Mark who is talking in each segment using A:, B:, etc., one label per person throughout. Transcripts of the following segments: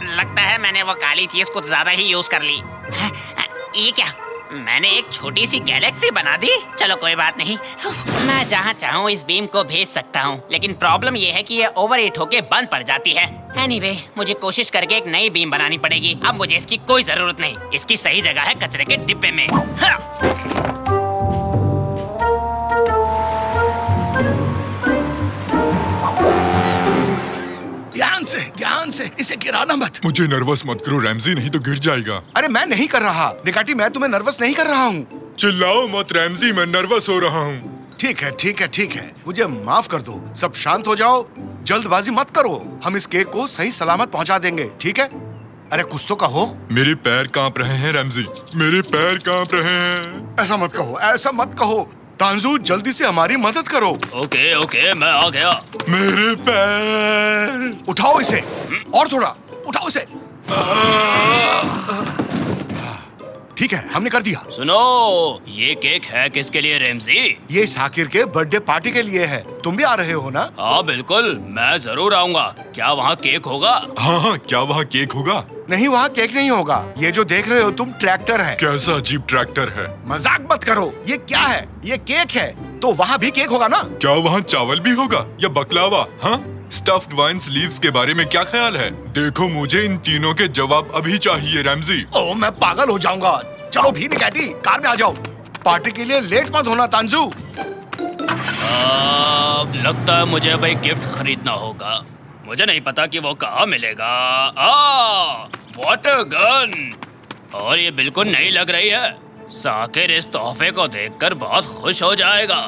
A: लगता है मैंने वो काली चीज कुछ ज्यादा ही यूज कर ली। ये क्या, मैंने एक छोटी सी गैलेक्सी बना दी। चलो कोई बात नहीं, मैं जहाँ चाहूँ इस बीम को भेज सकता हूँ, लेकिन प्रॉब्लम ये है कि ये ओवर हीट होके बंद पड़ जाती है। एनीवे, मुझे कोशिश करके एक नई बीम बनानी पड़ेगी। अब मुझे इसकी कोई जरूरत नहीं, इसकी सही जगह है कचरे के डिब्बे में।
B: ध्यान से इसे गिराना मत।
C: मुझे नर्वस मत करो रैमजी, नहीं तो गिर जाएगा।
B: अरे मैं नहीं कर रहा निकाटी, मैं तुम्हें नर्वस नहीं कर रहा हूँ।
C: चिल्लाओ मत रैमजी, मैं नर्वस हो रहा हूँ।
B: ठीक है ठीक है ठीक है, मुझे माफ कर दो। सब शांत हो जाओ, जल्दबाजी मत करो। हम इस केक को सही सलामत पहुँचा देंगे, ठीक है? अरे कुछ तो कहो।
C: मेरे पैर कांप रहे हैं रैमजी, मेरे पैर कांप रहे हैं।
B: ऐसा मत कहो, ऐसा मत कहो। तांजू जल्दी से हमारी मदद करो।
A: ओके ओके, मैं आ गया।
C: मेरे पैर।
B: उठाओ इसे, और थोड़ा उठाओ इसे। ठीक है, हमने कर दिया।
A: सुनो, ये केक है किसके लिए रैमजी?
B: ये साकिर के बर्थडे पार्टी के लिए है। तुम भी आ रहे हो ना?
A: हाँ बिल्कुल, मैं जरूर आऊंगा। क्या वहाँ केक होगा?
C: हाँ, क्या वहाँ केक होगा?
B: नहीं, वहाँ केक नहीं होगा। ये जो देख रहे हो तुम ट्रैक्टर है।
C: कैसा अजीब ट्रैक्टर है?
B: मजाक मत करो, ये क्या है? ये केक है, तो वहाँ भी केक होगा ना?
C: क्या वहाँ चावल भी होगा या बकलावा? हाँ, स्टफ्ड वाइन स्लीव्स के बारे में क्या ख्याल है? देखो, मुझे इन तीनों के जवाब अभी चाहिए रैमजी।
B: ओह, मैं पागल हो जाऊंगा। चलो भी निकाटी, कार में आ जाओ। पार्टी के लिए लेट मत होना तांजू।
A: लगता है मुझे अब एक गिफ्ट खरीदना होगा। मुझे नहीं पता कि वो कहाँ मिलेगा। वाटर गन, और ये बिल्कुल नई लग रही है। साकिर इस तोहफे को देखकर बहुत खुश हो जाएगा।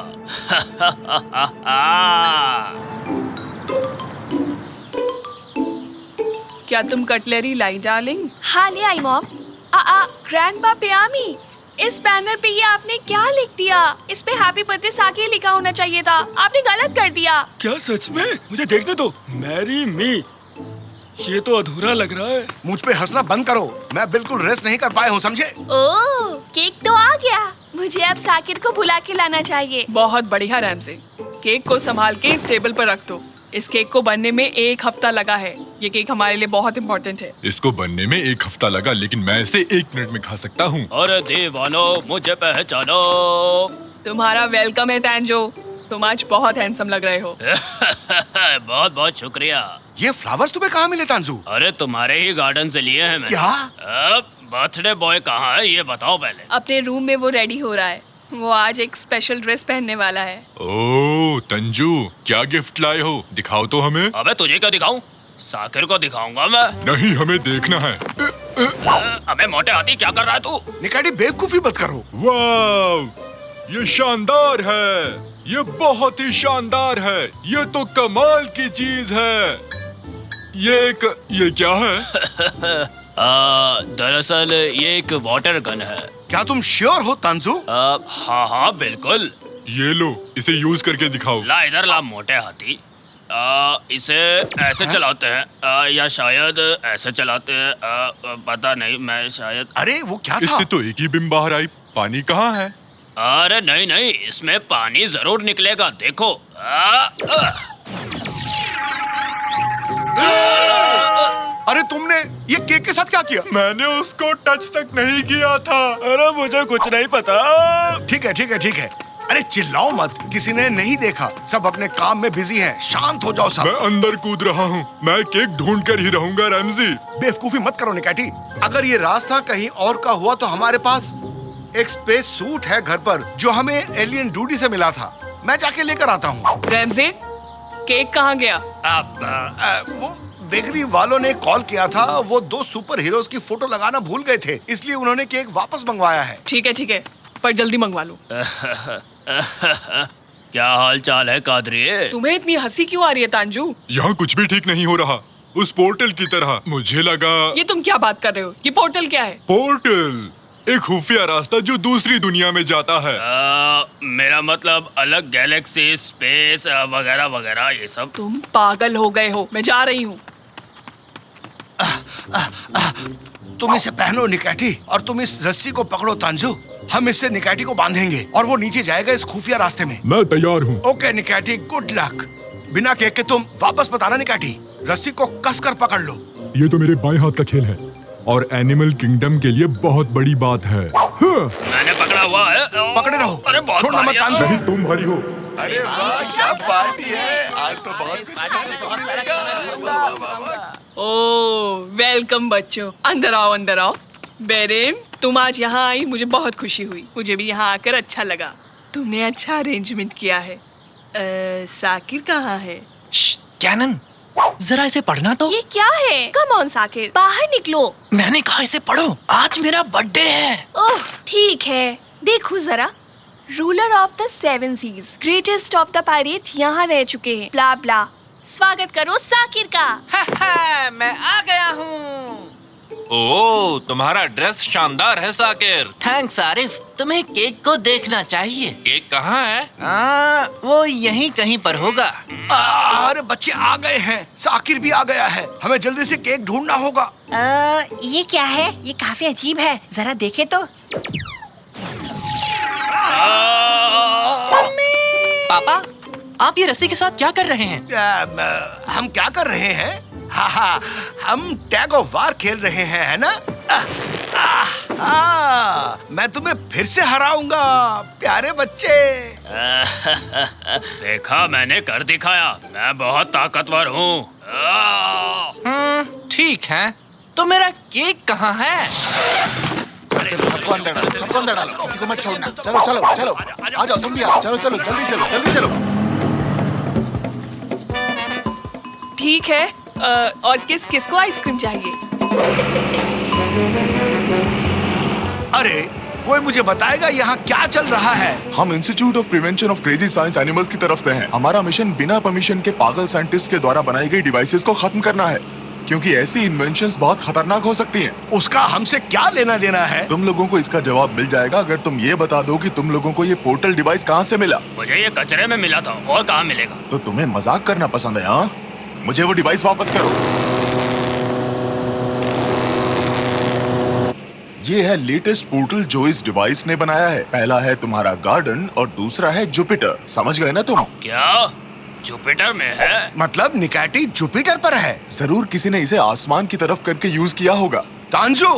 D: क्या तुम कटलरी लाई डार्लिंग?
E: हाँ ले आई मॉम। ग्रैंडपा पियामी, इस बैनर पे ये आपने क्या लिख दिया? इस पे हैप्पी बर्थडे साकिर लिखा होना चाहिए था। आपने गलत कर दिया।
F: क्या सच में? मुझे देखने दो। मैरी मी, ये तो अधूरा लग रहा है।
B: मुझ पे हंसना बंद करो, मैं बिल्कुल रेस्ट नहीं कर पाया हूँ, समझे?
E: ओह, केक तो आ गया। मुझे अब साकिर को बुला के लाना चाहिए।
D: बहुत बढ़िया रैमजी, केक को संभाल के इस टेबल पर रख दो। इस केक को बनने में 1 हफ्ता लगा है। ये केक हमारे लिए बहुत इम्पोर्टेंट है।
C: इसको बनने में 1 हफ्ता लगा, लेकिन मैं इसे 1 मिनट में खा सकता हूँ।
A: अरे दीवानो, मुझे पहचानो।
D: तुम्हारा वेलकम है तांजो, तुम आज बहुत हैंडसम लग रहे हो।
A: बहुत बहुत शुक्रिया।
B: ये फ्लावर्स तुम्हें कहाँ मिले तांजू?
A: अरे तुम्हारे ही गार्डन से लिए हैं मैंने।
B: क्या?
A: बर्थडे बॉय कहाँ है ये बताओ पहले।
D: अपने रूम में वो रेडी हो रहा है। वो आज एक स्पेशल ड्रेस पहनने वाला है।
C: ओह तंजू, क्या गिफ्ट लाए हो? दिखाओ तो हमें।
A: अबे तुझे क्या दिखाऊं? साकिर को दिखाऊंगा मैं।
C: नहीं, हमें देखना है।
A: अबे मोटे हाथी, क्या कर रहा है तू?
B: निकाटी, बेवकूफी मत करो।
C: वाह, ये शानदार है, ये बहुत ही शानदार है। ये तो कमाल की चीज है। ये क्या है?
A: दरअसल ये एक वाटर गन है।
B: क्या तुम श्योर हो तांजू?
A: हाँ हाँ बिल्कुल।
C: ये लो, इसे यूज करके दिखाओ।
A: ला इधर ला मोटे हाथी। इसे ऐसे चलाते हैं या शायद ऐसे चलाते हैं। पता नहीं, मैं शायद।
B: अरे वो क्या था?
C: इससे तो एक ही बिम बाहर आई। पानी कहाँ है?
A: अरे नहीं नहीं, इसमें पानी जरूर निकलेगा, देखो।
B: अरे तुमने ये केक के साथ क्या किया?
C: मैंने उसको टच तक नहीं किया था।
F: अरे मुझे कुछ नहीं पता।
B: ठीक है ठीक है ठीक है। अरे चिल्लाओ मत, किसी ने नहीं देखा। सब अपने काम में बिजी हैं। शांत हो जाओ सब।
C: मैं अंदर कूद रहा हूँ। मैं केक ढूंढ कर ही रहूंगा रैमजी।
B: बेवकूफी मत करो निकाटी। अगर ये रास्ता कहीं और का हुआ तो हमारे पास एक स्पेस सूट है घर पर, जो हमें एलियन डूडी से मिला था। मैं जाके लेकर आता हूँ।
D: रैमजी, केक कहाँ गया?
B: वो बेकरी वालों ने कॉल किया था। वो 2 सुपर हीरोज की फोटो लगाना भूल गए थे, इसलिए उन्होंने केक वापस मंगवाया है।
D: ठीक है, पर जल्दी मंगवा लो।
A: क्या हाल चाल है कादरी?
D: तुम्हें इतनी हंसी क्यों आ रही है तांजू?
C: यहाँ कुछ भी ठीक नहीं हो रहा। उस पोर्टल की तरह मुझे लगा।
D: ये तुम क्या बात कर रहे हो? ये पोर्टल क्या है?
C: पोर्टल एक खुफिया रास्ता जो दूसरी दुनिया में जाता है।
A: मेरा मतलब अलग गैलेक्सी, स्पेस वगैरह वगैरह, ये सब।
D: तुम पागल हो गए हो। मैं जा रही हूँ।
B: तुम इसे पहनो निकैटी, और तुम इस रस्सी को पकड़ो तांजू। हम इससे निकैटी को बांधेंगे और वो नीचे जाएगा इस खुफिया रास्ते में।
C: मैं तैयार हूँ।
B: ओके निकैटी, गुड लक। बिना केक के तुम वापस मत आना निकैटी। रस्सी को कसकर पकड़ लो।
C: ये तो मेरे बाएं हाथ का खेल है और एनिमल किंगडम के लिए बहुत बड़ी बात है। हाँ।
A: मैंने पकड़ा हुआ है।
B: पकड़े रहो।
A: अरे बहुत
B: छोड़ना मत
A: भारी है।
B: तांजू।
C: नहीं, तुम भारी हो।
G: अरे वाह, क्या पार्टी है आज तो। बहुत
D: ओह वेलकम बच्चों, अंदर आओ अंदर आओ। बेरेम, तुम आज यहाँ आई, मुझे बहुत खुशी हुई। मुझे भी यहाँ आकर अच्छा लगा। तुमने अच्छा अरेंजमेंट किया है। साकिर कहाँ है?
H: कैनन, जरा इसे पढ़ना तो।
E: ये क्या है? कम ऑन साकिर, बाहर निकलो।
H: मैंने कहा इसे पढ़ो, आज मेरा बर्थडे है।
E: ओह ठीक है, देखो जरा। Ruler of the 7 seas, greatest of the pirate यहाँ रह चुके हैं। ब्ला ब्ला। स्वागत करो साकिर का।
H: मैं आ गया हूँ।
I: ओह, तुम्हारा ड्रेस शानदार है साकिर।
H: थैंक्स आरिफ, तुम्हें केक को देखना चाहिए।
I: केक कहाँ है?
H: वो यहीं कहीं पर होगा।
B: अरे बच्चे आ गए हैं, साकिर भी आ गया है। हमें जल्दी से केक ढूंढना होगा।
J: ये क्या है? ये काफी अजीब है, जरा देखे तो।
H: पापा, आप ये रस्सी के साथ क्या कर रहे हैं?
B: हम क्या कर रहे हैं? हाँ, हम टैग ऑफ वार खेल रहे हैं, है ना? मैं तुम्हें फिर से हराऊंगा प्यारे बच्चे।
A: देखा, मैंने कर दिखाया। मैं बहुत ताकतवर हूँ।
H: ठीक है, तो मेरा केक कहाँ है?
G: सबको अंदर डालो, सबको अंदर डालो, किसी को मत छोड़ना। चलो चलो चलो, आ जाओ तुम भी आओ। चलो चलो, जल्दी चलो, जल्दी चलो।
D: ठीक है, और किस किस को आइसक्रीम चाहिए?
B: अरे कोई मुझे बताएगा यहाँ क्या चल रहा है?
G: हम institute of prevention of crazy science animals की तरफ से हैं। हमारा मिशन बिना परमिशन के पागल साइंटिस्ट के द्वारा बनाई गई डिवाइसेस को खत्म करना है, क्योंकि ऐसी इन्वेंशंस बहुत खतरनाक हो सकती हैं।
B: उसका हमसे क्या लेना देना है?
G: तुम लोगों को इसका जवाब मिल जाएगा अगर तुम ये बता दो कि तुम लोगों को ये पोर्टल डिवाइस कहाँ से मिला।
A: मुझे ये कचरे में मिला था, और कहाँ मिलेगा?
G: तो तुम्हें मजाक करना पसंद है? हाँ, मुझे वो डिवाइस वापस करो। ये है लेटेस्ट पोर्टल जो इस डिवाइस ने बनाया है। पहला है तुम्हारा गार्डन और दूसरा है जुपिटर। समझ गए ना तुम?
A: क्या जुपिटर में है?
B: मतलब निकैटी जुपिटर पर है?
G: जरूर किसी ने इसे आसमान की तरफ करके यूज किया होगा।
B: तांजू,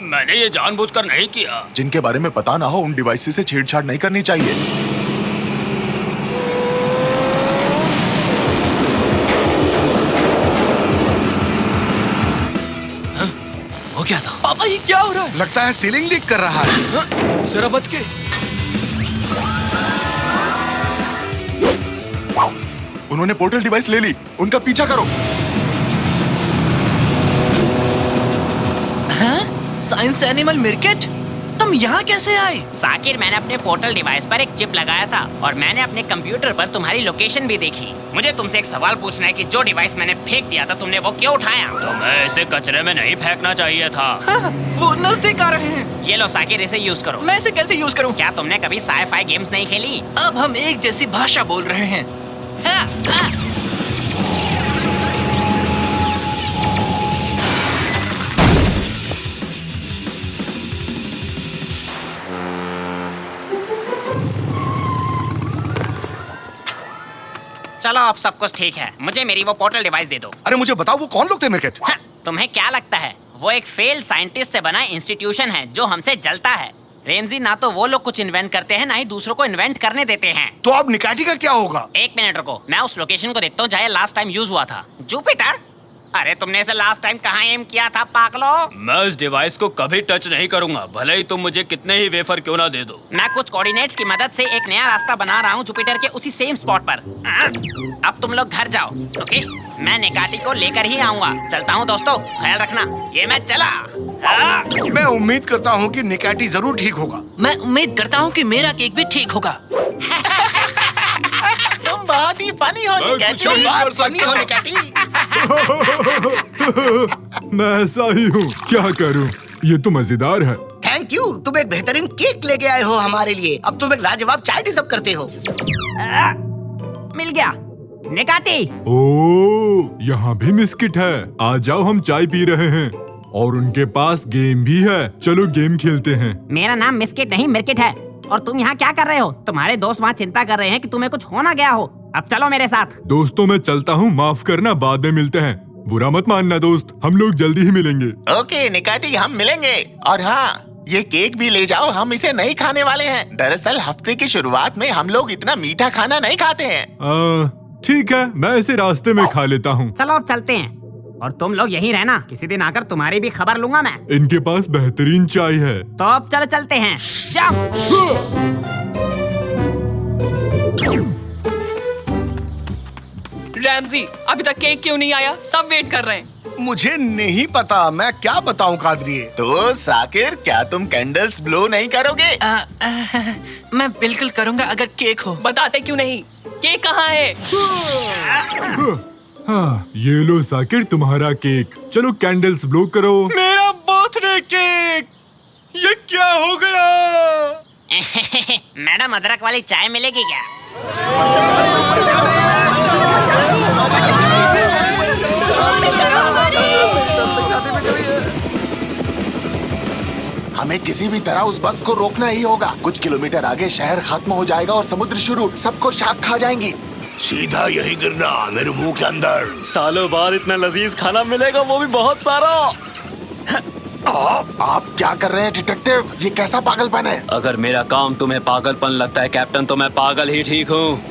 A: मैंने ये जानबूझकर नहीं किया।
G: जिनके बारे में पता ना हो उन डिवाइस से छेड़छाड़ नहीं करनी चाहिए।
H: हो क्या था? पापा, ये क्या हो रहा है?
B: लगता है सीलिंग लीक कर रहा है।
H: जरा बच के।
G: उन्होंने पोर्टल डिवाइस ले ली, उनका पीछा करो।
H: साइंस एनिमल मिर्केट, तुम यहाँ कैसे आए?
A: साकिर, मैंने अपने पोर्टल डिवाइस पर एक चिप लगाया था और मैंने अपने कंप्यूटर पर तुम्हारी लोकेशन भी देखी। मुझे तुमसे एक सवाल पूछना है कि जो डिवाइस मैंने फेंक दिया था, तुमने वो क्यों उठाया? तुम्हें इसे कचरे में नहीं फेंकना चाहिए था।
H: वो नजदीक आ रहे हैं।
A: ये लो साकिर, इसे यूज करो।
H: मैं इसे कैसे यूज करूँ?
A: क्या तुमने कभी साई-फाई गेम्स नहीं खेली?
H: अब हम एक जैसी भाषा बोल रहे हैं।
A: चलो, अब सब कुछ ठीक है। मुझे मेरी वो पोर्टल डिवाइस दे दो।
B: अरे मुझे बताओ, वो कौन लोग थे मिर्केट?
A: तुम्हें क्या लगता है? वो एक फेल्ड साइंटिस्ट से बना इंस्टीट्यूशन है जो हमसे जलता है। रेमजी, ना तो वो लोग कुछ इन्वेंट करते हैं, ना ही दूसरों को इन्वेंट करने देते हैं।
B: तो अब निकैटी का क्या होगा?
A: एक मिनट रुको, मैं उस लोकेशन को देखता हूँ जहाँ लास्ट टाइम यूज हुआ था। जुपिटर? अरे तुमने इसे लास्ट टाइम कहाँ एम किया था पागलो?
K: मैं इस डिवाइस को कभी टच नहीं करूंगा, भले ही तुम मुझे कितने ही वेफर क्यों ना दे दो।
A: मैं कुछ कोऑर्डिनेट्स की मदद से एक नया रास्ता बना रहा हूँ जुपिटर के उसी सेम स्पॉट पर। अब तुम लोग घर जाओ, ओके? मैं निकाटी को लेकर ही आऊंगा। चलता हूँ दोस्तों, ख्याल रखना। ये मैं चला।
B: मैं उम्मीद करता हूँ कि निकैटी जरूर ठीक होगा।
H: मैं उम्मीद करता हूँ कि मेरा केक भी ठीक होगा।
J: तुम बहुत ही फनी हो
C: मैं कुछ नहीं कर सकता। मैं ऐसा ही हूँ, क्या करूँ? ये तो मजेदार है।
J: थैंक यू, तुम एक बेहतरीन केक लेके आए हो हमारे लिए। अब तुम एक लाजवाब चाय डिजर्व करते हो।
A: मिल गया। निकाटी।
C: ओ, यहाँ भी बिस्किट है। आ जाओ, हम चाय पी रहे हैं और उनके पास गेम भी है। चलो गेम खेलते हैं।
A: मेरा नाम मिस्किट नहीं मिर्किट है। और तुम यहाँ क्या कर रहे हो? तुम्हारे दोस्त वहाँ चिंता कर रहे हैं कि तुम्हें कुछ हो ना गया हो। अब चलो मेरे साथ।
C: दोस्तों, मैं चलता हूँ, माफ करना, बाद में मिलते हैं। बुरा मत मानना दोस्त, हम लोग जल्दी ही मिलेंगे।
G: ओके निकाटी, हम मिलेंगे। और हाँ, ये केक भी ले जाओ, हम इसे नहीं खाने वाले हैं। दरअसल हफ्ते की शुरुआत में हम लोग इतना मीठा खाना नहीं खाते हैं।
C: ठीक है, मैं इसे रास्ते में खा लेता हूँ।
A: चलो अब चलते हैं। और तुम लोग यहीं रहना, किसी दिन आकर तुम्हारी भी खबर लूंगा मैं।
C: इनके पास बेहतरीन चाय है।
A: तो अब चलो चलते हैं। जाओ।
D: रैमजी, अभी तक केक क्यों नहीं आया? सब वेट कर रहे हैं।
B: मुझे नहीं पता, मैं क्या बताऊं कादरिए।
G: तो साकिर, क्या तुम कैंडल्स ब्लो नहीं करोगे?
H: मैं बिल्कुल करूंगा अगर केक हो।
D: बताते क्यों नहीं? केक कहाँ है?
C: हाँ, ये लो साकिर, तुम्हारा केक। चलो कैंडल्स ब्लो करो।
F: मेरा बर्थडे केक, ये क्या हो गया?
A: मैडम, अदरक वाली चाय मिलेगी क्या?
G: हमें किसी भी तरह उस बस को रोकना ही होगा। कुछ किलोमीटर आगे शहर खत्म हो जाएगा और समुद्र शुरू। सबको शाख खा जाएंगी।
B: सीधा यही गिरना मेरे मुंह के अंदर।
K: सालों बाद इतना लजीज खाना मिलेगा, वो भी बहुत सारा।
G: आप क्या कर रहे हैं डिटेक्टिव? ये कैसा पागलपन है?
K: अगर मेरा काम तुम्हें पागलपन लगता है कैप्टन, तो मैं पागल ही ठीक हूँ।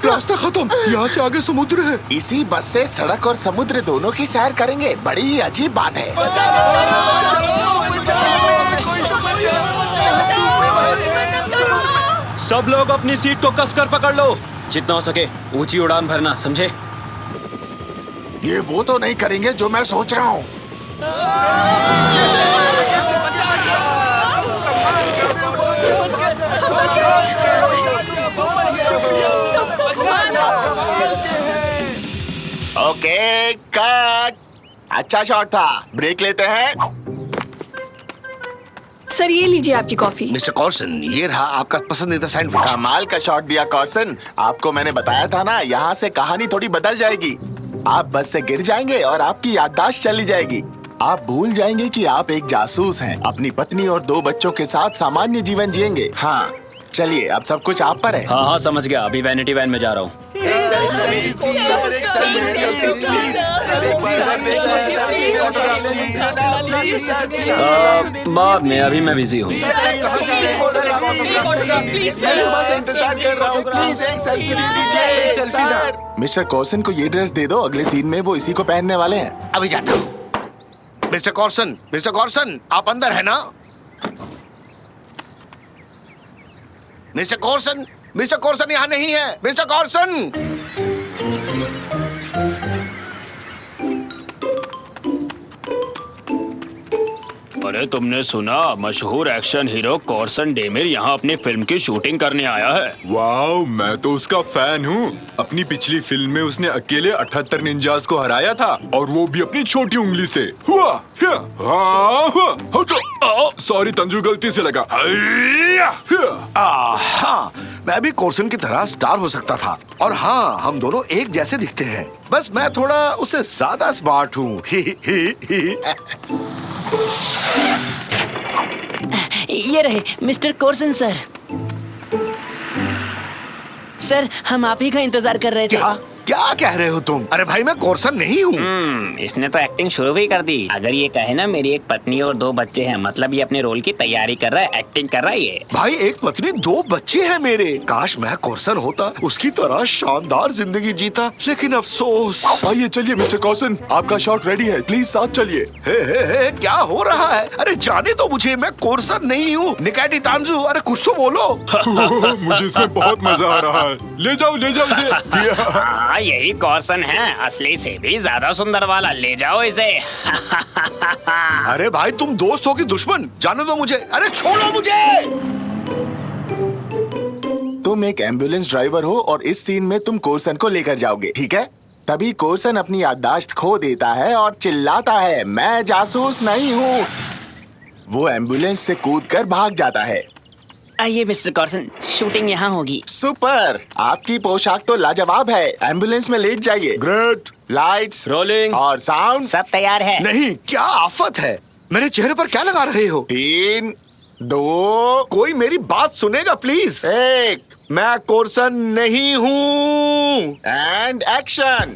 B: रास्ता खत्म, यहाँ से आगे समुद्र है।
G: इसी बस से सड़क और समुद्र दोनों की सैर करेंगे। बड़ी ही अजीब बात है।
K: सब लोग अपनी सीट को कसकर पकड़ लो। जितना हो सके ऊंची उड़ान भरना, समझे?
G: ये वो तो नहीं करेंगे जो मैं सोच रहा हूँ। Okay cut. अच्छा शॉट था, ब्रेक लेते हैं।
E: सर, ये लीजिए आपकी कॉफी।
B: मिस्टर कॉर्सन, ये रहा आपका पसंदीदा सैंडविच।
G: कमाल का शॉट दिया कॉर्सन। आपको मैंने बताया था ना, यहाँ से कहानी थोड़ी बदल जाएगी। आप बस से गिर जाएंगे और आपकी याददाश्त चली जाएगी। आप भूल जाएंगे कि आप एक जासूस हैं। अपनी पत्नी और 2 बच्चों के साथ सामान्य जीवन जिएंगे। हाँ, चलिए, अब सब कुछ आप पर है।
K: हाँ हाँ, समझ गया। अभी वैनिटी वैन में जा रहा हूँ। बाद में, अभी मैं बिजी हूँ।
G: मिस्टर कॉर्सन को ये ड्रेस दे दो, अगले सीन में वो इसी को पहनने वाले हैं।
B: अभी जाता हूँ। मिस्टर कॉर्सन, आप अंदर है ना? मिस्टर कॉर्सन यहाँ नहीं है। मिस्टर कॉर्सन!
K: अरे तुमने सुना? मशहूर एक्शन हीरो कॉर्सन डेमिर यहाँ अपनी फिल्म की शूटिंग करने आया है।
C: वाओ, मैं तो उसका फैन हूँ। अपनी पिछली फिल्म में उसने अकेले 78 निंजास को हराया था, और वो भी अपनी छोटी उंगली से। सॉरी तंजू, गलती से लगा।
B: हाँ, मैं भी कॉर्सन की तरह स्टार हो सकता था। और हाँ, हम दोनों एक जैसे दिखते हैं। बस मैं थोड़ा उससे ज्यादा स्मार्ट हूँ।
H: ये रहे मिस्टर कॉर्सन सर। सर, हम आप ही का इंतजार कर रहे थे।
B: क्या कह रहे हो तुम? अरे भाई, मैं कॉर्सन नहीं हूँ।
A: इसने तो एक्टिंग शुरू भी कर दी। अगर ये कहे ना मेरी एक पत्नी और 2 बच्चे हैं, मतलब ये अपने रोल की तैयारी कर रहा है, एक्टिंग कर रहा है ये।
B: भाई, एक पत्नी 2 बच्चे हैं मेरे। काश मैं कॉर्सन होता, उसकी तरह शानदार जिंदगी जीता, लेकिन अफसोस।
G: आइए चलिए मिस्टर कॉर्सन, आपका शॉट रेडी है, प्लीज साथ चलिए।
B: हे, क्या हो रहा है? अरे जाने तो मुझे, मैं कॉर्सन नहीं हूँ। निकाटी तांजू, अरे कुछ तो बोलो।
C: मुझे इसमें बहुत मजा आ रहा है। ले जाओ इसे।
A: यही कॉर्सन है, असली से भी ज्यादा सुंदर वाला। ले जाओ इसे।
B: अरे भाई, तुम दोस्त हो कि दुश्मन? जाने दो मुझे। अरे छोड़ो मुझे।
G: तुम एक एम्बुलेंस ड्राइवर हो और इस सीन में तुम कॉर्सन को लेकर जाओगे, ठीक है? तभी कॉर्सन अपनी याददाश्त खो देता है और चिल्लाता है, मैं जासूस नहीं हूँ। वो एम्बुलेंस से कूदकर भाग जाता है।
A: आइए मिस्टर कॉर्सन, शूटिंग यहाँ होगी।
G: सुपर, आपकी पोशाक तो लाजवाब है। एम्बुलेंस में लेट जाइए।
B: ग्रेट।
G: लाइट्स,
K: रोलिंग
G: और साउंड।
A: सब तैयार है।
B: नहीं, क्या आफत है। मेरे चेहरे पर क्या लगा रहे हो?
G: 3, 2,
B: कोई मेरी बात सुनेगा प्लीज?
G: 1
B: मैं कोर्सन नहीं हूँ।
G: And action.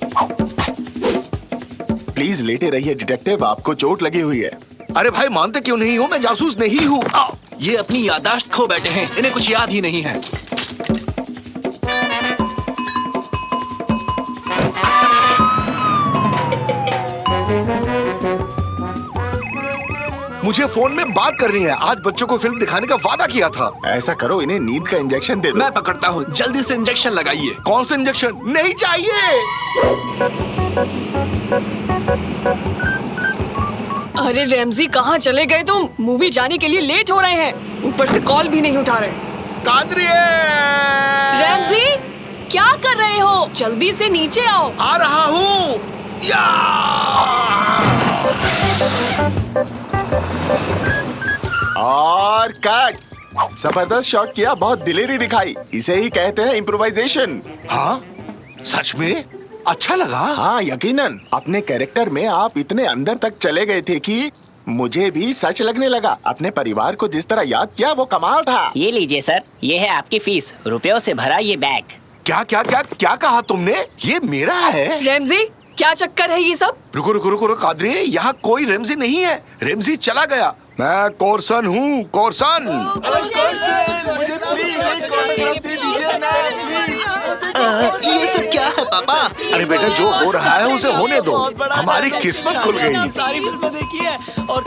G: प्लीज लेटे रहिए डिटेक्टिव, आपको चोट लगी हुई है।
B: अरे भाई, मानते क्यों नहीं हो? मैं जासूस नहीं हूँ।
H: ये अपनी याददाश्त खो बैठे हैं, इन्हें कुछ याद ही नहीं है।
B: मुझे फोन में बात करनी है। आज बच्चों को फिल्म दिखाने का वादा किया था।
G: ऐसा करो, इन्हें नींद का इंजेक्शन दे दो।
H: मैं पकड़ता हूँ, जल्दी से इंजेक्शन लगाइए।
B: कौन सा इंजेक्शन? नहीं चाहिए।
D: अरे रैमजी, कहाँ चले गए तुम? मूवी जाने के लिए लेट हो रहे हैं, ऊपर से कॉल भी नहीं उठा रहे।
B: कादरिए!
D: रैमजी, क्या कर रहे हो? जल्दी से नीचे आओ।
B: आ रहा हूँ।
G: और कट। जबरदस्त शॉट किया, बहुत दिलेरी दिखाई। इसे ही कहते हैं इम्प्रोवाइजेशन।
B: हाँ, सच में अच्छा लगा।
G: हाँ, यकीनन। अपने कैरेक्टर में आप इतने अंदर तक चले गए थे कि मुझे भी सच लगने लगा। अपने परिवार को जिस तरह याद किया वो कमाल था।
A: ये लीजिए सर, ये है आपकी फीस। रुपयों से भरा ये बैग।
B: क्या क्या क्या क्या कहा तुमने? ये मेरा है।
D: रैमजी, क्या चक्कर है ये सब?
B: रुको रुको रुको रुको कादरिए, यहाँ कोई रेमजी नहीं है। रेमजी चला गया। मैं कोर्सन हूँ, कोर्सन।
G: मुझे प्लीज एक autograph दे दीजिए ना, प्लीज।
H: ये सब क्या है पापा?
B: अरे बेटा, जो हो रहा है उसे होने दो। हमारी किस्मत खुल गई।
H: सारी फिल्में देखी है और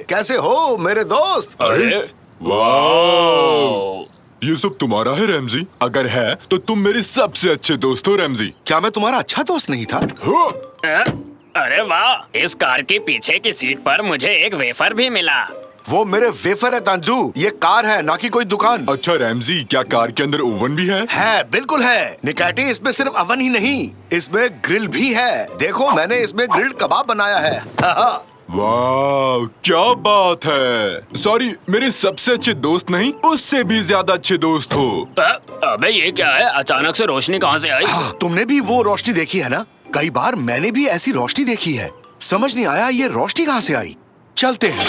B: कैसे हो मेरे दोस्त?
C: अरे वाह, ये सब तुम्हारा है रैमजी? अगर है तो तुम मेरे सबसे अच्छे दोस्त हो रैमजी।
B: क्या मैं तुम्हारा अच्छा दोस्त नहीं था?
K: अरे वाह, इस कार के पीछे की सीट पर मुझे एक वेफर भी मिला।
B: वो मेरे वेफर है तांजू, ये कार है ना कि कोई दुकान।
C: अच्छा रैमजी, क्या कार के अंदर ओवन भी है?
B: है, बिल्कुल है निकैटी। इसमें सिर्फ ओवन ही नहीं, इसमें ग्रिल भी है। देखो, मैंने इसमें ग्रिल्ड कबाब बनाया है।
C: वाह, क्या बात है। सॉरी, मेरे सबसे अच्छे दोस्त नहीं, उससे भी ज्यादा अच्छे दोस्त हो।
K: अबे ये क्या है? अचानक से रोशनी कहाँ से आई?
B: हाँ, तुमने भी वो रोशनी देखी है ना? कई बार मैंने भी ऐसी रोशनी देखी है। समझ नहीं आया ये रोशनी कहाँ से आई। चलते हैं।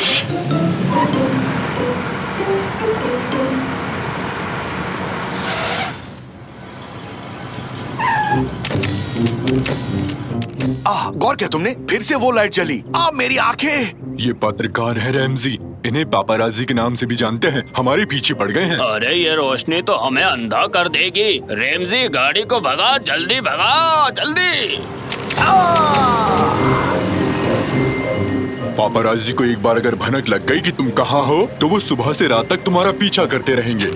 B: गौर किया तुमने? फिर से वो लाइट जली। मेरी आंखें।
C: ये पत्रकार है रैमजी, इन्हें पापाराजी के नाम से भी जानते हैं। हमारे पीछे पड़ गए हैं।
K: अरे ये रोशनी तो हमें अंधा कर देगी। रैमजी, गाड़ी को भगा, जल्दी भगा, जल्दी।
C: पापाराजी को एक बार अगर भनक लग गई कि तुम कहाँ हो, तो वो सुबह से रात तक तुम्हारा पीछा करते रहेंगे।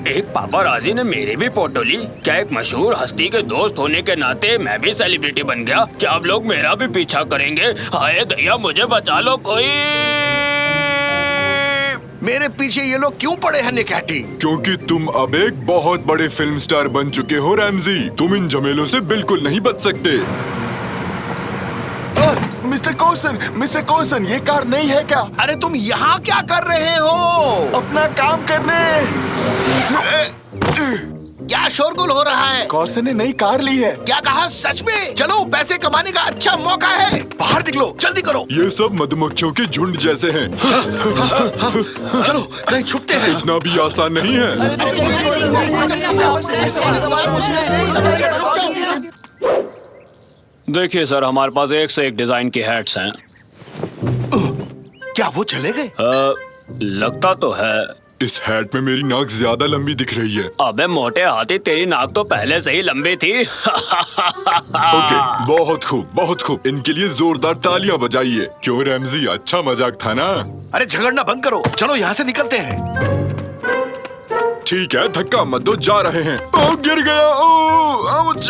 K: एक पापाराजी ने मेरी भी फोटो ली। क्या एक मशहूर हस्ती के दोस्त होने के नाते मैं भी सेलिब्रिटी बन गया? क्या आप लोग मेरा भी पीछा करेंगे? हाय दया, मुझे बचा लो कोई।
B: मेरे पीछे ये लोग क्यों पड़े हैं निकैटी?
C: क्योंकि तुम अब एक बहुत बड़े फिल्म स्टार बन चुके हो रैमजी। तुम इन झमेलों से बिल्कुल नहीं बच सकते।
G: मिस्टर कोर्सन, ये कार नहीं है क्या?
B: अरे तुम यहाँ क्या कर रहे हो?
G: अपना काम करने।
B: क्या शोरगुल हो रहा है?
G: कोर्सन ने नई कार ली है।
B: क्या कहा? सच में? चलो, पैसे कमाने का अच्छा मौका है। बाहर बाहर निकलो, जल्दी करो।
C: ये सब मधुमक्खियों के झुंड जैसे हैं।
B: चलो कहीं छुपते हैं।
C: इतना भी आसान नहीं है।
K: देखिए सर, हमारे पास एक से एक डिजाइन की हैट्स हैं।
B: क्या वो चले गए?
K: लगता तो है।
C: इस हैट में मेरी नाक ज्यादा लंबी दिख रही है।
K: अबे मोटे हाथी, तेरी नाक तो पहले से ही लंबी थी।
C: ओके, बहुत खूब, बहुत खूब। इनके लिए जोरदार तालियां बजाइए। क्यों रैमजी, अच्छा मजाक था ना?
B: अरे झगड़ना बंद करो, चलो यहाँ से निकलते हैं।
C: ठीक है, धक्का मत दो, जा रहे हैं। ओ, गिर गया। ओ, आउच।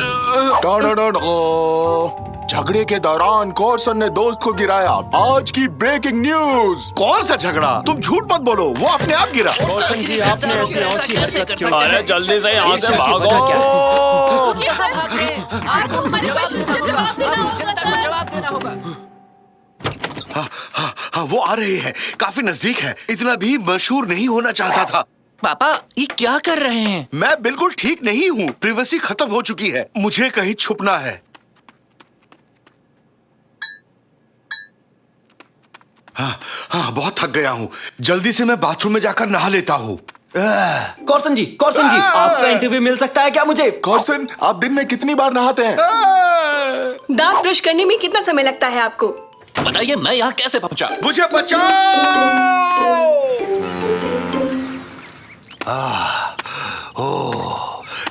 G: झगड़े के दौरान कॉर्सन ने दोस्त को गिराया। आज की ब्रेकिंग न्यूज।
B: कौन सा झगड़ा? तुम झूठ मत बोलो, वो अपने आप गिरा।
K: कॉर्सन जी, आपने ऐसी औंधी हरकत क्यों? अरे जल्दी से यहाँ से भागो।
E: आपको हमारे क्वेश्चन का जवाब देना होगा सर।
B: हाँ, वो आ रहे हैं, काफी नजदीक है। इतना भी मशहूर नहीं होना चाहता था।
H: पापा, ये क्या कर रहे हैं?
B: मैं बिल्कुल ठीक नहीं हूँ, प्रिवेसी खत्म हो चुकी है, मुझे कहीं छुपना है। हाँ, बहुत थक गया हूँ, जल्दी से मैं बाथरूम में जाकर नहा लेता हूँ।
H: कॉर्सन जी, आपका इंटरव्यू मिल सकता है क्या मुझे?
G: कॉर्सन, आप दिन में कितनी बार नहाते हैं?
E: दांत ब्रश करने में कितना समय लगता है आपको?
H: बताइए, मैं यहाँ कैसे पहुँचा?
B: मुझे बचाओ!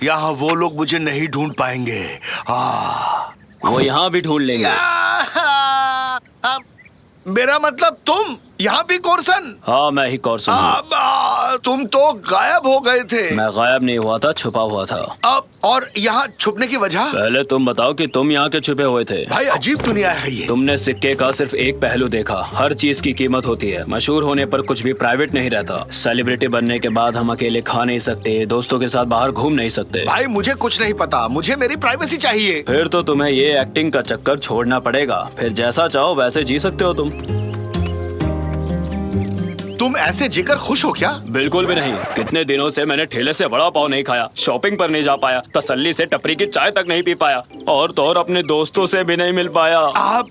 B: यहाँ वो लोग मुझे नहीं ढूंढ पाएंगे।
K: वो यहाँ भी ढूंढ लेंगे।
B: मेरा मतलब तुम यहाँ भी कॉर्सन?
K: हाँ, मैं ही कॉर्सन हूँ।
B: तुम तो गायब हो गए थे।
K: मैं गायब नहीं हुआ था, छुपा हुआ था।
B: अब और यहाँ छुपने की वजह?
K: पहले तुम बताओ कि तुम यहाँ के छुपे हुए थे।
B: भाई, अजीब दुनिया है ये।
K: तुमने सिक्के का सिर्फ एक पहलू देखा। हर चीज की कीमत होती है। मशहूर होने पर कुछ भी प्राइवेट नहीं रहता। सेलिब्रिटी बनने के बाद हम अकेले खा नहीं सकते, दोस्तों के साथ बाहर घूम नहीं सकते।
B: भाई, मुझे कुछ नहीं पता, मुझे मेरी प्राइवेसी चाहिए।
K: फिर तो तुम्हें ये एक्टिंग का चक्कर छोड़ना पड़ेगा। फिर जैसा चाहो वैसे जी सकते हो
B: तुम ऐसे जीकर खुश हो क्या?
K: बिल्कुल भी नहीं। कितने दिनों से मैंने ठेले से वड़ा पाव नहीं खाया, शॉपिंग पर नहीं जा पाया, तसल्ली से टपरी की चाय तक नहीं पी पाया, और तो और अपने दोस्तों से भी नहीं मिल पाया।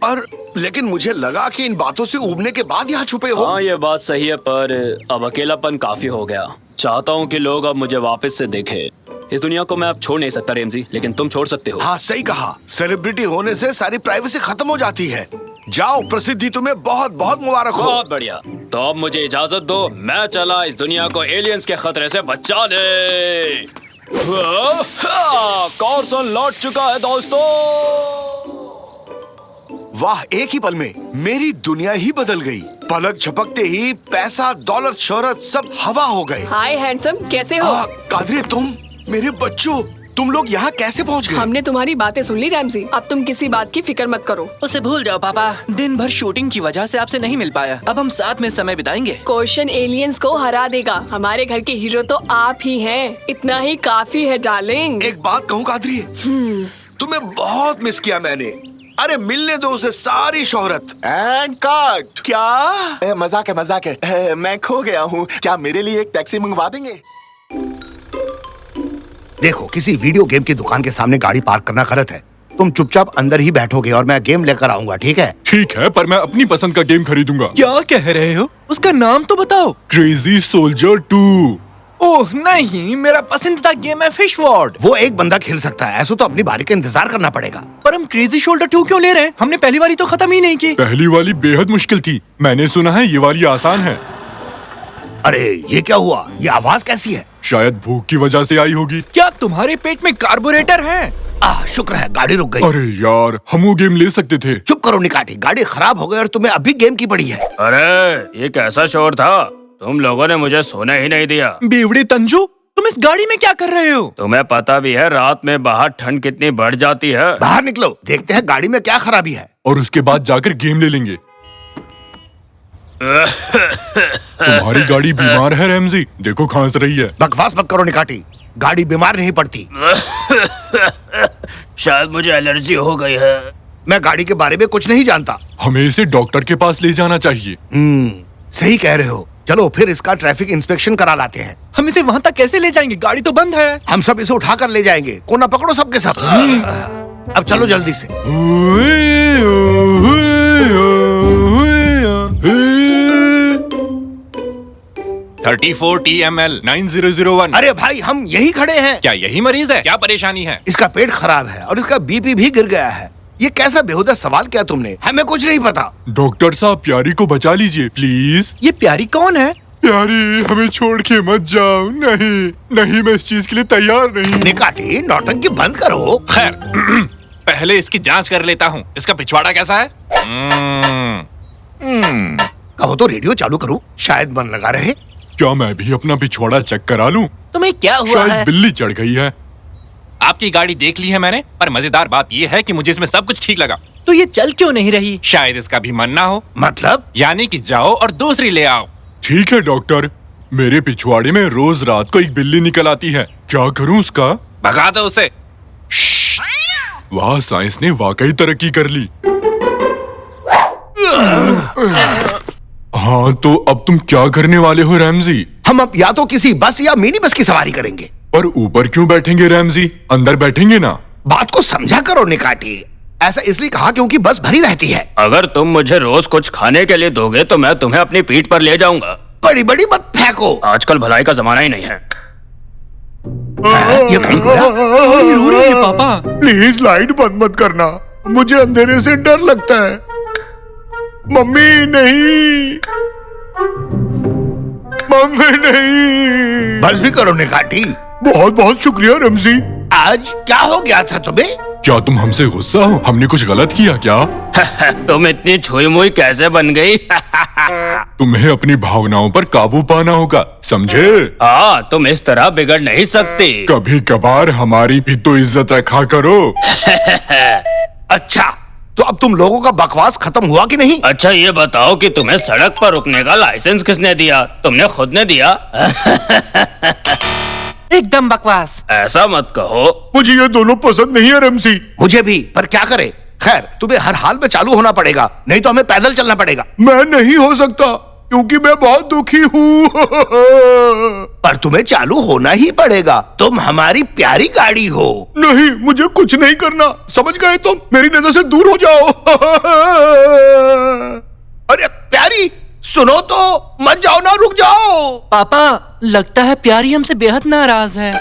B: पर लेकिन मुझे लगा कि इन बातों से उबने के बाद यहाँ छुपे हो।
K: हाँ, ये बात सही है, पर अब अकेलापन काफी हो गया। चाहता हूँ कि लोग अब मुझे वापस से देखें। इस दुनिया को मैं अब छोड़ नहीं सकता रेमजी, लेकिन तुम छोड़ सकते हो।
B: हाँ, सही कहा। सेलिब्रिटी होने से सारी प्राइवेसी खत्म हो जाती है। जाओ, प्रसिद्धि तुम्हें बहुत बहुत मुबारक हो।
K: बहुत बढ़िया। तो अब मुझे इजाजत दो, मैं चला इस दुनिया को एलियंस के खतरे से बचाने। कॉर्सन लौट चुका है दोस्तों।
B: वाह, एक ही पल में मेरी दुनिया ही बदल गई। पलक झपकते ही पैसा, दौलत, शोहरत सब हवा हो गए।
E: हाय हैंडसम, कैसे हो?
B: कादरे, तुम, मेरे बच्चों, तुम लोग यहाँ कैसे पहुँच गए?
E: हमने तुम्हारी बातें सुन ली रैमजी, अब तुम किसी बात की फिक्र मत करो।
H: उसे भूल जाओ पापा, दिन भर शूटिंग की वजह से आपसे नहीं मिल पाया। अब हम साथ में समय बिताएंगे।
E: क्वेश्चन एलियंस को हरा देगा। हमारे घर के हीरो तो आप ही हैं। इतना ही काफी है डार्लिंग।
B: एक बात कहूँ कादरी, तुम्हें बहुत मिस किया मैंने। अरे मिलने दो उसे सारी शोहरत।
G: And cut.
B: क्या?
G: मजाक है, मजाक है। मैं खो गया हूँ, क्या मेरे लिए एक टैक्सी मंगवा देंगे?
B: देखो, किसी वीडियो गेम की दुकान के सामने गाड़ी पार्क करना गलत है। तुम चुपचाप अंदर ही बैठोगे और मैं गेम लेकर आऊंगा, ठीक है?
C: ठीक है, पर मैं अपनी पसंद का गेम खरीदूंगा।
H: क्या कह रहे हो? उसका नाम तो बताओ।
C: Crazy soldier 2।
H: ओह नहीं, मेरा पसंदीदा गेम है फिश वॉर्ड।
B: वो एक बंदा खेल सकता है, ऐसा तो अपनी बारी का इंतजार करना पड़ेगा।
H: पर हम क्रेजी शोल्डर 2 क्यों ले रहे हैं? हमने पहली वाली तो खत्म ही नहीं की।
C: पहली वाली बेहद मुश्किल थी, मैंने सुना है ये वाली आसान है।
B: अरे ये क्या हुआ? ये आवाज कैसी है?
C: शायद भूख की वजह से आई होगी।
H: क्या तुम्हारे पेट में कार्बोरेटर है?
B: शुक्र है गाड़ी रुक गई।
C: अरे यार, हम वो गेम ले सकते थे।
B: चुप करो निकाटी, गाड़ी खराब हो गई और तुम्हें अभी गेम की पड़ी है।
K: अरे ये कैसा शोर था? तुम लोगों ने मुझे सोने ही नहीं दिया।
H: बेवड़े तंजू, तुम इस गाड़ी में क्या कर रहे हो?
K: तुम्हें पता भी है रात में बाहर ठंड कितनी बढ़ जाती है।
B: बाहर निकलो, देखते हैं गाड़ी में क्या खराबी है।
C: और उसके बाद जाकर गेम ले लेंगे। तुम्हारी गाड़ी बीमार है रैमजी, देखो खांस रही है।
B: बकवास मत करो निकाटी, गाड़ी बीमार नहीं पड़ती।
K: शायद मुझे एलर्जी हो गई है।
B: मैं गाड़ी के बारे में कुछ नहीं जानता।
C: हमें इसे डॉक्टर के पास ले जाना चाहिए।
B: सही कह रहे हो। चलो फिर इसका ट्रैफिक इंस्पेक्शन करा लाते हैं।
H: हम इसे वहाँ तक कैसे ले जाएंगे? गाड़ी तो बंद है।
B: हम सब इसे उठा कर ले जाएंगे। कोना पकड़ो सबके सब। अब चलो जल्दी से।
I: 34 TML 9001।
B: अरे भाई हम यही खड़े हैं।
I: क्या यही मरीज है? क्या परेशानी है?
B: इसका पेट खराब है और इसका बीपी भी गिर गया है। ये कैसा बेहुदा सवाल किया तुमने? हमें कुछ नहीं पता।
C: डॉक्टर साहब प्यारी को बचा लीजिए प्लीज।
H: ये प्यारी कौन है?
C: प्यारी हमें छोड़ के मत जाओ। नहीं नहीं, मैं इस चीज के लिए तैयार नहीं।
B: निकाटी नौटंकी बंद करो।
I: खैर पहले इसकी जांच कर लेता हूँ। इसका पिछवाड़ा कैसा है?
B: कहो तो रेडियो चालू करूं, शायद मन लगा रहे।
C: क्या मैं भी अपना पिछवाड़ा चेक करा लूं?
H: तुम्हें क्या हुआ
C: शायद
H: है?
C: बिल्ली चढ़ गई है।
I: आपकी गाड़ी देख ली है मैंने, पर मजेदार बात यह है कि मुझे इसमें सब कुछ ठीक लगा।
H: तो ये चल क्यों नहीं रही?
I: शायद इसका भी मन ना हो।
B: मतलब?
I: यानी कि जाओ और दूसरी ले आओ।
C: ठीक है डॉक्टर, मेरे पिछवाड़े में रोज रात को एक बिल्ली निकल आती है, क्या करूं उसका?
I: भगा दो उसे।
C: वाह, साइंस ने वाकई तरक्की कर ली। हाँ तो अब तुम क्या करने वाले हो रैमजी?
B: हम अब या तो किसी बस या मिनी बस की सवारी करेंगे।
C: और ऊपर क्यों बैठेंगे रैमजी? अंदर बैठेंगे ना।
B: बात को समझा करो निकाटी। ऐसा इसलिए कहा क्योंकि बस भरी रहती है।
K: अगर तुम मुझे रोज कुछ खाने के लिए दोगे तो मैं तुम्हें अपनी पीठ पर ले जाऊंगा।
B: बड़ी बड़ी मत फेंको।
K: आजकल भलाई का जमाना ही नहीं है।
B: ये कहीं गया?
H: रो रही है पापा।
C: प्लीज लाइट बंद मत करना, मुझे अंधेरे से डर लगता है। मम्मी नहीं, मम्मी नहीं।
B: बस भी करो निकाटी।
C: बहुत बहुत शुक्रिया रमजी।
B: आज क्या हो गया था तुम्हें?
C: क्या तुम हमसे गुस्सा हो? हमने कुछ गलत किया क्या?
K: तुम इतनी छुई मुई कैसे बन गई?
C: तुम्हें अपनी भावनाओं पर काबू पाना होगा, समझे?
K: हाँ, तुम इस तरह बिगड़ नहीं सकती।
C: कभी कभार हमारी भी तो इज्जत रखा करो।
B: अच्छा तो अब तुम लोगों का बकवास खत्म हुआ कि नहीं?
K: अच्छा ये बताओ कि तुम्हें सड़क पर रुकने का लाइसेंस किसने दिया? तुमने खुद ने दिया?
H: एकदम बकवास।
K: ऐसा मत कहो।
C: मुझे ये दोनों पसंद नहीं है रमसी।
B: मुझे भी, पर क्या करे। खैर तुम्हें हर हाल में चालू होना पड़ेगा, नहीं तो हमें पैदल चलना पड़ेगा।
C: मैं नहीं हो सकता क्योंकि मैं बहुत दुखी हूँ।
B: पर तुम्हें चालू होना ही पड़ेगा, तुम हमारी प्यारी गाड़ी हो।
C: नहीं, मुझे कुछ नहीं करना, समझ गए तुम? मेरी नजर से दूर हो जाओ।
B: अरे प्यारी सुनो तो, मत जाओ ना, रुक जाओ।
H: पापा लगता है प्यारी हमसे बेहद नाराज है।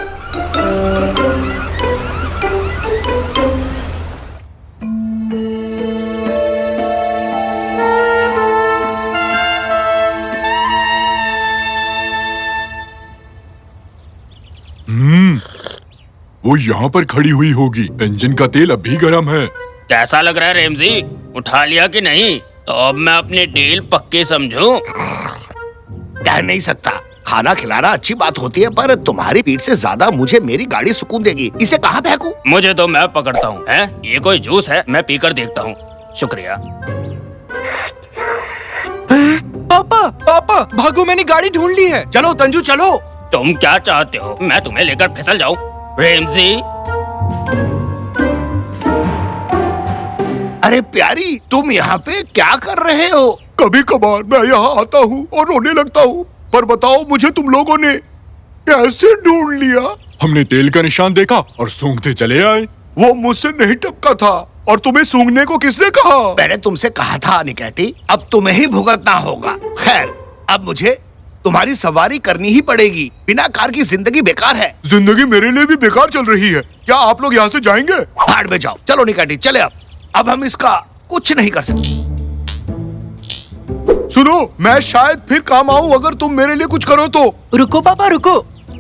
C: वो यहाँ पर खड़ी हुई होगी। इंजन का तेल अभी गर्म है।
K: कैसा लग रहा है रेमजी? उठा लिया कि नहीं? तो अब मैं अपनी डील पक्की समझूं?
B: कह नहीं सकता। खाना खिलाना अच्छी बात होती है, पर तुम्हारी पीठ से ज्यादा मुझे मेरी गाड़ी सुकून देगी। इसे कहाँ फेंकूं?
K: मुझे तो मैं पकड़ता हूँ। है ये कोई जूस है? मैं पीकर देखता हूँ। शुक्रिया।
H: पापा पापा भागो, मैंने गाड़ी ढूंढ ली है।
B: चलो तंजू चलो।
K: तुम क्या चाहते हो? मैं तुम्हें लेकर फिसल जाऊं? रेमजी,
B: अरे प्यारी तुम यहाँ पे क्या कर रहे हो?
C: कभी कभार मैं यहाँ आता हूँ और रोने लगता हूँ, पर बताओ मुझे तुम लोगों ने कैसे ढूंढ लिया? हमने तेल का निशान देखा और सूंघते चले आए। वो मुझसे नहीं टपका था। और तुम्हें सूंघने को किसने कहा?
B: मैंने तुमसे कहा था निकैटी, अब तुम्हें ही भुगतना होगा। खैर अब मुझे तुम्हारी सवारी करनी ही पड़ेगी। बिना कार की जिंदगी बेकार है।
C: जिंदगी मेरे लिए भी बेकार चल रही है। क्या आप लोग यहाँ से जाएंगे?
B: भाड़ में जाओ। चलो निकैटी चले। अब हम इसका कुछ नहीं कर सकते।
C: सुनो, मैं शायद फिर काम आऊँ अगर तुम मेरे लिए कुछ करो तो।
H: रुको पापा रुको।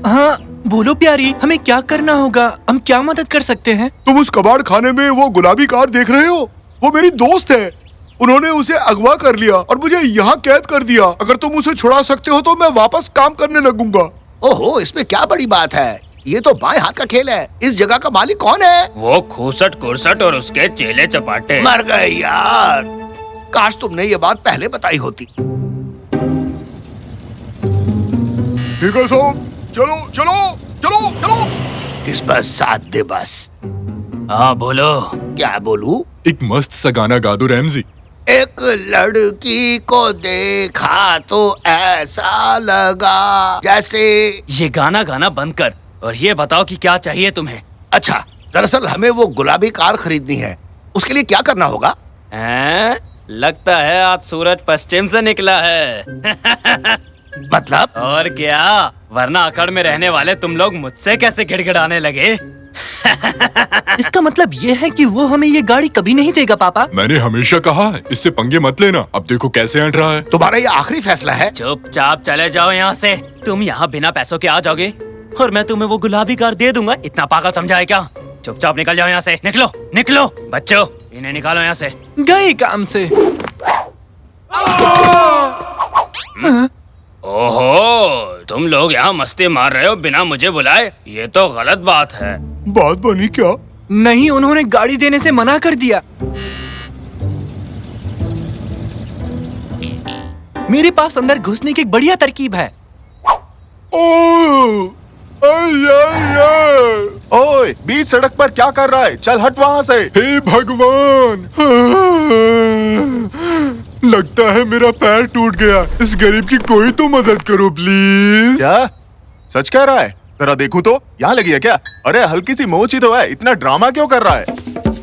H: हाँ बोलो प्यारी, हमें क्या करना होगा? हम क्या मदद कर सकते हैं?
C: तुम उस कबाड़ खाने में वो गुलाबी कार देख रहे हो? वो मेरी दोस्त है। उन्होंने उसे अगवा कर लिया और मुझे यहाँ कैद कर दिया। अगर तुम उसे छुड़ा सकते हो तो मैं वापस काम करने लगूंगा।
B: ओहो, इसमें क्या बड़ी बात है? ये तो बाएं हाथ का खेल है। इस जगह का मालिक कौन है?
K: वो खूसट कुरसट और उसके चेले चपाटे।
B: मर गए यार। काश तुमने ये बात पहले बताई होती।
C: ठीक है साहब, चलो चलो चलो चलो।
B: इस बस साथ दे बस।
K: हाँ बोलो।
B: क्या बोलूं?
C: एक मस्त सा गाना गा दो रैमजी।
B: एक लड़की को देखा तो ऐसा लगा जैसे।
K: ये गाना गाना बंद कर और ये बताओ कि क्या चाहिए तुम्हें?
B: अच्छा, दरअसल हमें वो गुलाबी कार खरीदनी है। उसके लिए क्या करना होगा?
K: हैं? लगता है आज सूरज पश्चिम से निकला है।
B: मतलब?
K: और क्या, वरना अकड़ में रहने वाले तुम लोग मुझसे कैसे गिड़गिड़ाने लगे?
H: इसका मतलब ये है कि वो हमें ये गाड़ी कभी नहीं देगा पापा।
C: मैंने हमेशा कहा है इससे पंगे मत लेना। अब देखो कैसे हट रहा है।
B: तुम्हारा ये आखिरी फैसला है?
K: चुपचाप चले जाओ यहाँ से। तुम यहाँ बिना पैसों के आ जाओगे और मैं तुम्हें वो गुलाबी कार दे दूंगा। इतना पागल समझा है क्या? चुपचाप निकल जाओ यहाँ से। निकलो निकलो बच्चों, इन्हें निकालो यहाँ से।
H: गए काम से।
K: ओहो, तुम लोग यहाँ मस्ती मार रहे हो बिना मुझे बुलाए? ये तो गलत बात है।
C: बात बनी क्या?
H: नहीं, उन्होंने गाड़ी देने से मना कर दिया। मेरे पास अंदर घुसने की एक बढ़िया तरकीब है।
G: ओए, बीच सड़क पर क्या कर रहा है? चल हट वहाँ से।
C: हे भगवान, लगता है मेरा पैर टूट गया। इस गरीब की कोई तो मदद करो प्लीज।
G: क्या सच कह रहा है? जरा देखूं तो। यहाँ लगी है क्या? अरे हल्की सी मोच ही तो है, इतना ड्रामा क्यों कर रहा है?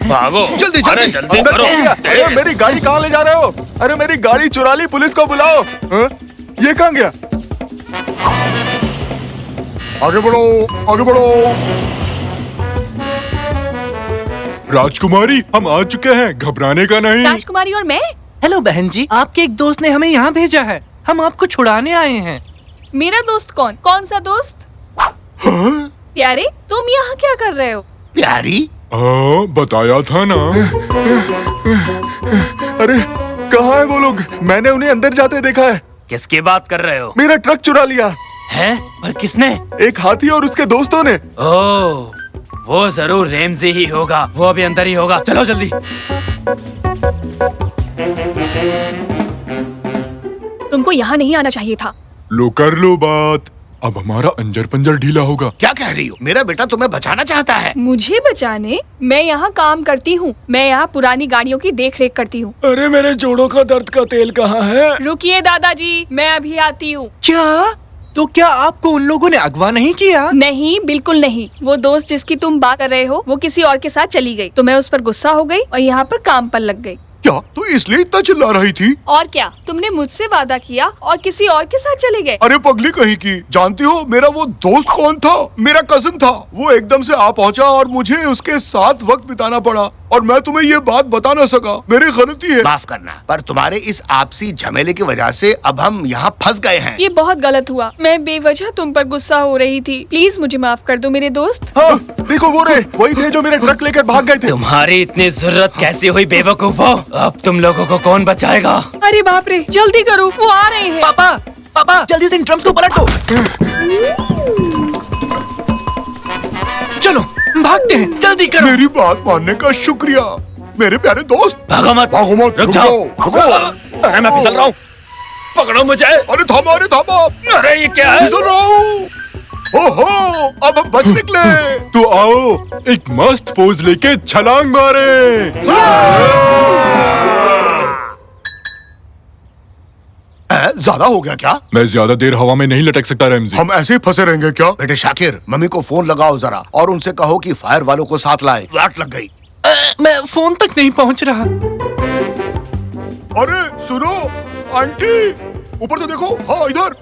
K: भागो
B: जल्दी
K: अरे
B: जल्दी।
K: जल्दी
G: अंदर
K: करो।
G: घुस गया। अरे मेरी गाड़ी कहाँ ले जा रहे हो? अरे मेरी गाड़ी चुरा ली, पुलिस को बुलाओ। हाँ? ये कहाँ गया?
C: आगे बढ़ो, आगे बढ़ो। राजकुमारी, हम आ चुके हैं, घबराने का नहीं।
E: राजकुमारी और मैं?
H: हेलो बहन जी, आपके एक दोस्त ने हमें यहाँ भेजा है। हम आपको छुड़ाने आए हैं।
E: मेरा दोस्त कौन? कौन सा दोस्त? प्यारे, तुम यहाँ क्या कर रहे हो?
B: प्यारी?
C: हाँ, बताया था ना।
G: अरे कहाँ है वो लोग? मैंने उन्हें अंदर जाते देखा है।
K: किसकी बात कर रहे हो?
G: मेरा ट्रक चुरा लिया
K: हैं? पर किसने?
G: एक हाथी और उसके दोस्तों ने।
K: ओह, वो जरूर रेमजी ही होगा। वो अभी अंदर ही होगा। चलो जल्दी।
E: तुमको यहाँ नहीं आना चाहिए था।
C: लो कर लो बात। अब हमारा अंजर पंजर ढीला होगा।
B: क्या कह रही हो? मेरा बेटा तुम्हें बचाना चाहता है।
E: मुझे बचाने? मैं यहाँ काम करती हूँ। मैं यहाँ पुरानी गाड़ियों की देख रेख करती हूँ।
F: अरे मेरे जोड़ों का दर्द का तेल कहाँ है?
E: रुकिए दादाजी, मैं अभी आती हूँ।
H: क्या? तो क्या आपको उन लोगों ने अगवा नहीं किया?
E: नहीं, बिल्कुल नहीं। वो दोस्त जिसकी तुम बात कर रहे हो वो किसी और के साथ चली गई, तो मैं उस पर गुस्सा हो गई और यहाँ पर काम पर लग गई।
C: क्या? तो इसलिए इतना चिल्ला रही थी?
E: और क्या, तुमने मुझसे वादा किया और किसी और के साथ चले गए।
C: अरे पगली कहीं की, जानती हो मेरा वो दोस्त कौन था? मेरा कजिन था। वो एकदम से आ पहुंचा और मुझे उसके साथ वक्त बिताना पड़ा और मैं तुम्हें ये बात बता ना सका। मेरी गलती है।
B: माफ करना, पर तुम्हारे इस आपसी झमेले की वजह से अब हम यहाँ फंस गए हैं।
E: ये बहुत गलत हुआ। मैं बेवजह तुम पर गुस्सा हो रही थी। प्लीज मुझे माफ कर दो मेरे दोस्त।
G: हाँ, देखो वो रहे, वही थे जो मेरे ट्रक लेकर भाग गए थे।
K: तुम्हारी इतनी जरूरत कैसी हुई बेवकूफो? अब तुम लोगों को कौन बचाएगा?
E: अरे बाप रे, जल्दी करो, वो आ रहे हैं।
H: पापा, पापा, जल्दी से इन ड्रम्स को पलट दो। चलो भागते हैं, जल्दी करो।
C: मेरी बात मानने का शुक्रिया मेरे प्यारे दोस्त।
K: भागो मत,
C: भागो मत,
K: रुक जाओ।
C: रुको।
K: अरे मैं फिसल रहा हूँ, पकड़ो मुझे।
C: अरे थामा, अरे थामा।
K: अरे ये क्या है?
C: फिसल रहा हूँ। ओहो, अब हम बच निकले। तो आओ एक मस्त पोज लेके छलांग मारे।
B: ज्यादा हो गया क्या?
C: मैं ज्यादा देर हवा में नहीं लटक सकता रमजी।
B: हम ऐसे ही फंसे रहेंगे क्या? बेटे शाकिर, मम्मी को फोन लगाओ जरा और उनसे कहो कि फायर वालों को साथ लाए। वाट लग गई।
H: मैं फोन तक नहीं पहुंच रहा।
C: अरे सुनो आंटी, ऊपर तो देखो। हाँ इधर।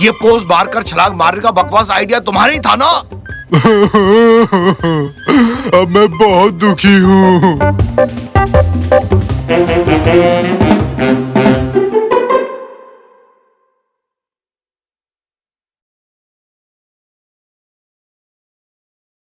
B: ये पोज मार कर छलांग मारने का बकवास आइडिया तुम्हारा ही था ना?
C: अब मैं बहुत दुखी हूँ।